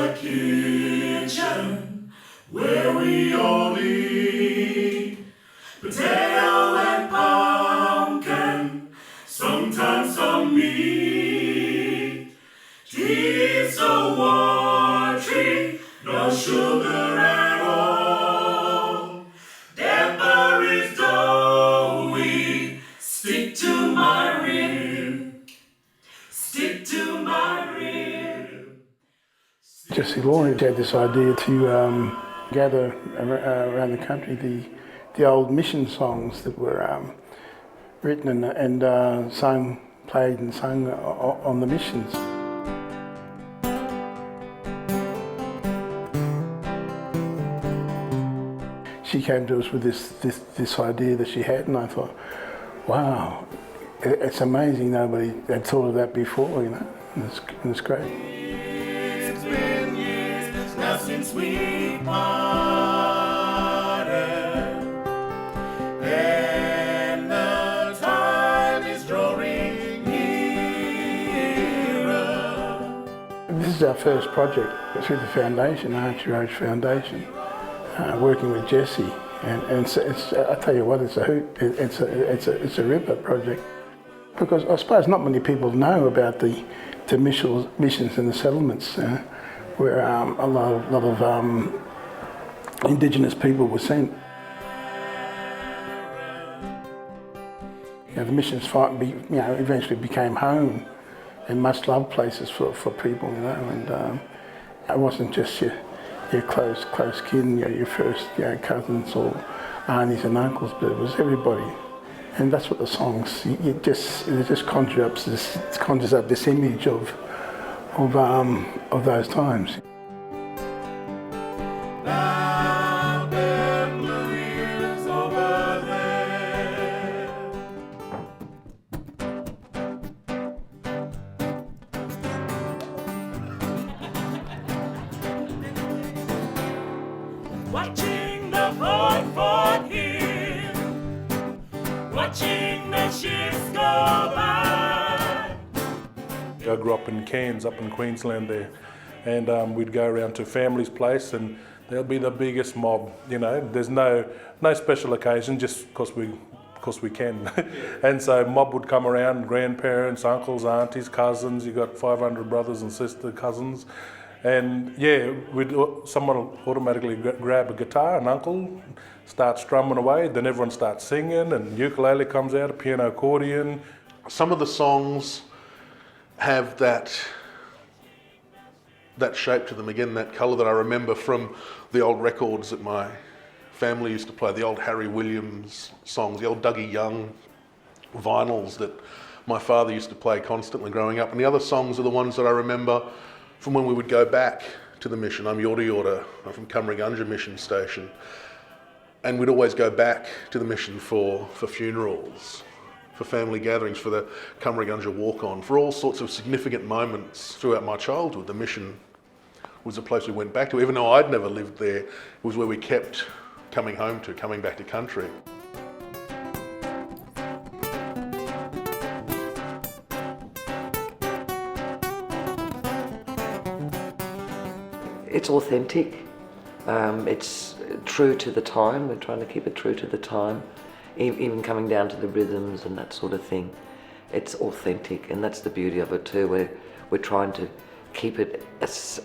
the kitchen where we all eat potato and pumpkin, sometimes some meat. Tea's so watery, no sugar at all. Pepper is doughy, stick to my rib, stick to my rib. Jessie Lloyd had this idea to gather around the country the old mission songs that were written and sung, played and sung on the missions. She came to us with this idea that she had, and I thought, wow, it's amazing nobody had thought of that before, you know, and it's great. It's been years now since we parted, and the time is drawing nearer. This is our first project through the foundation, Archie Roach Foundation, working with Jessie, and it's I tell you what, it's a hoot. It's a ripper project, because I suppose not many people know about the missions and the settlements where a lot of Indigenous people were sent. You know, the missions eventually became home and much-loved places for people, you know, and it wasn't just your close kin, your first cousins or aunties and uncles, but it was everybody. And that's what the songs, it just conjures up this image of those times. Watching the boat for him, watching the ships go by. I grew up in Cairns, up in Queensland there, and we'd go around to family's place, and there'll be the biggest mob. You know, there's no special occasion, just because we can. And so mob would come around, grandparents, uncles, aunties, cousins. You got 500 brothers and sister cousins. And yeah, someone will automatically grab a guitar, an uncle, start strumming away, then everyone starts singing, and ukulele comes out, a piano accordion. Some of the songs have that shape to them, again, that colour that I remember from the old records that my family used to play, the old Harry Williams songs, the old Dougie Young vinyls that my father used to play constantly growing up. And the other songs are the ones that I remember from when we would go back to the mission. I'm Yorta Yorta, I'm from Cumragunja Mission Station. And we'd always go back to the mission for funerals, for family gatherings, for the Cumragunja walk-on, for all sorts of significant moments throughout my childhood. The mission was a place we went back to. Even though I'd never lived there, it was where we kept coming home to, coming back to country. It's authentic, it's true to the time. We're trying to keep it true to the time, even coming down to the rhythms and that sort of thing. It's authentic, and that's the beauty of it too. We're trying to keep it as,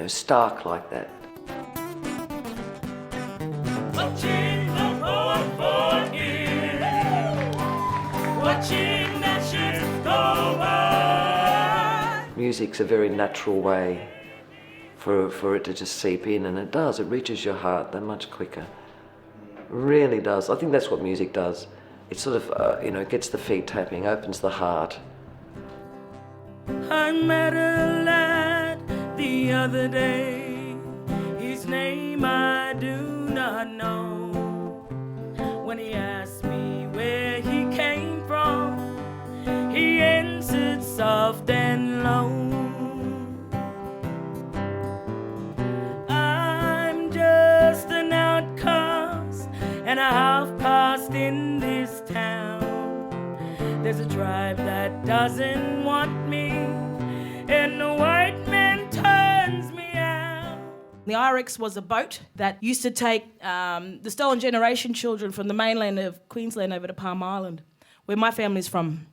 stark like that. Watching the boat for him, watching that ship go by. Music's a very natural way for it to just seep in, and it does. It reaches your heart that much quicker. Really does. I think that's what music does. It sort of, gets the feet tapping, opens the heart. I met a lad the other day. His name I do not know. When he asked me where he came from, he answered soft and low. And a half-caste in this town. There's a tribe that doesn't want me, and the white man turns me out. The Irex was a boat that used to take the stolen generation children from the mainland of Queensland over to Palm Island, where my family's from.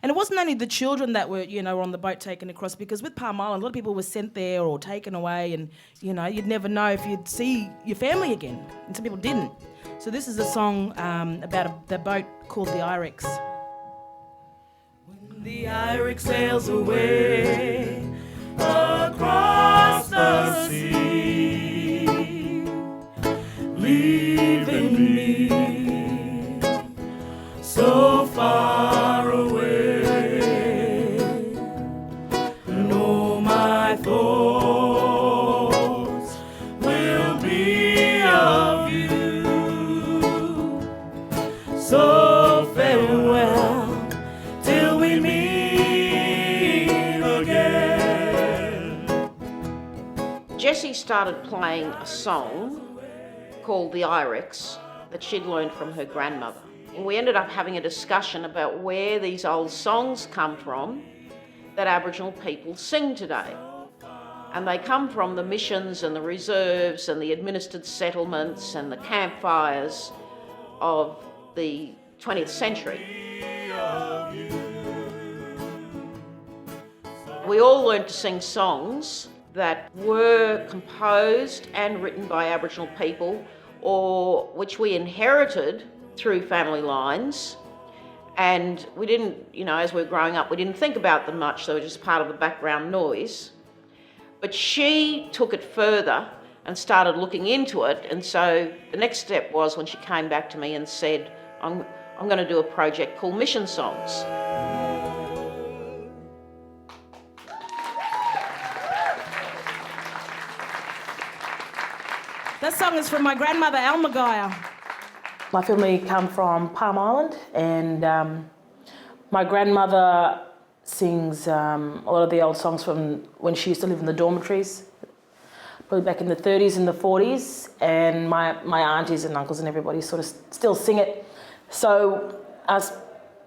And it wasn't only the children that were, were on the boat taken across, because with Palm Island, a lot of people were sent there or taken away, and, you'd never know if you'd see your family again. And some people didn't. So this is a song about the boat called the Irex. When the Irex sails away across the sea, leaving me so far away, and all my thoughts will be of you. So farewell till we meet again. Jessie started playing a song called The Irex that she'd learned from her grandmother. And we ended up having a discussion about where these old songs come from that Aboriginal people sing today. And they come from the missions and the reserves and the administered settlements and the campfires of the 20th century. We all learned to sing songs that were composed and written by Aboriginal people, or which we inherited through family lines. And we didn't, as we were growing up, we didn't think about them much, they were just part of the background noise. But she took it further and started looking into it, and so the next step was when she came back to me and said, I'm going to do a project called Mission Songs. That song is from my grandmother, Almagaya. My family come from Palm Island, and my grandmother sings a lot of the old songs from when she used to live in the dormitories, probably back in the 30s and the 40s, and my aunties and uncles and everybody sort of still sing it. So us,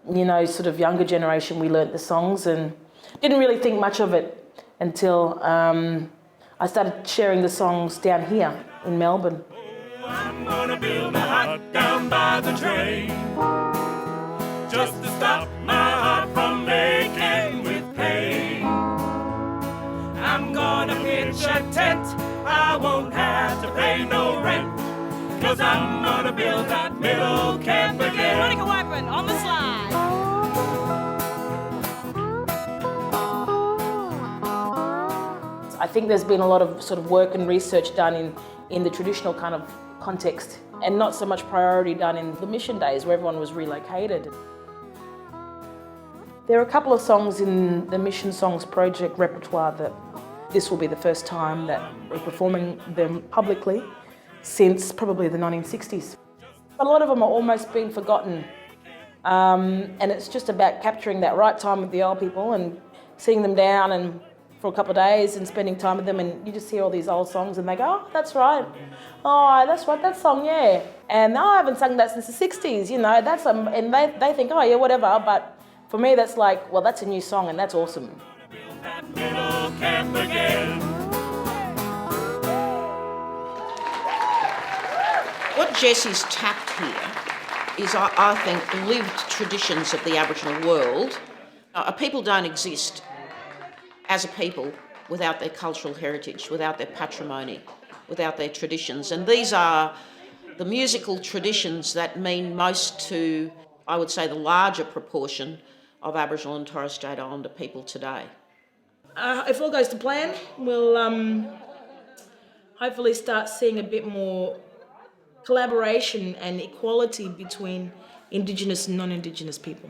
sort of younger generation, we learnt the songs and didn't really think much of it until I started sharing the songs down here in Melbourne. I'm gonna build a hut down by the train, just to stop my heart from aching with pain. I'm gonna pitch a tent, I won't have to pay no rent, 'cause I'm gonna build that middle camp again. Monica Wypern on the slide. I think there's been a lot of sort of work and research done in the traditional kind of context, and not so much priority done in the mission days where everyone was relocated. There are a couple of songs in the Mission Songs project repertoire that this will be the first time that we're performing them publicly since probably the 1960s. A lot of them are almost being forgotten, and it's just about capturing that right time with the old people and sitting them down and for a couple of days and spending time with them, and you just hear all these old songs and they go, oh, that's right. Oh, that's right, that song, yeah. And I haven't sung that since the 60s, that's and they think, oh yeah, whatever, but for me that's like, well, that's a new song and that's awesome. What Jessie's tapped here is, I think, lived traditions of the Aboriginal world. People don't exist as a people without their cultural heritage, without their patrimony, without their traditions. And these are the musical traditions that mean most to, I would say, the larger proportion of Aboriginal and Torres Strait Islander people today. If all goes to plan, we'll hopefully start seeing a bit more collaboration and equality between Indigenous and non-Indigenous people.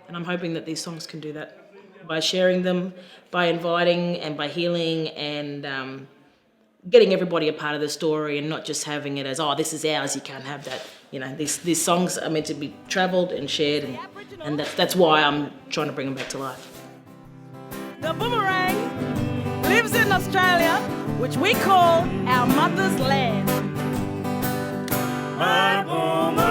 And I'm hoping that these songs can do that by sharing them, by inviting and by healing and getting everybody a part of the story and not just having it as, oh, this is ours, you can't have that. These songs are meant to be travelled and shared, and that's why I'm trying to bring them back to life. The boomerang lives in Australia, which we call our mother's land. My boomerang.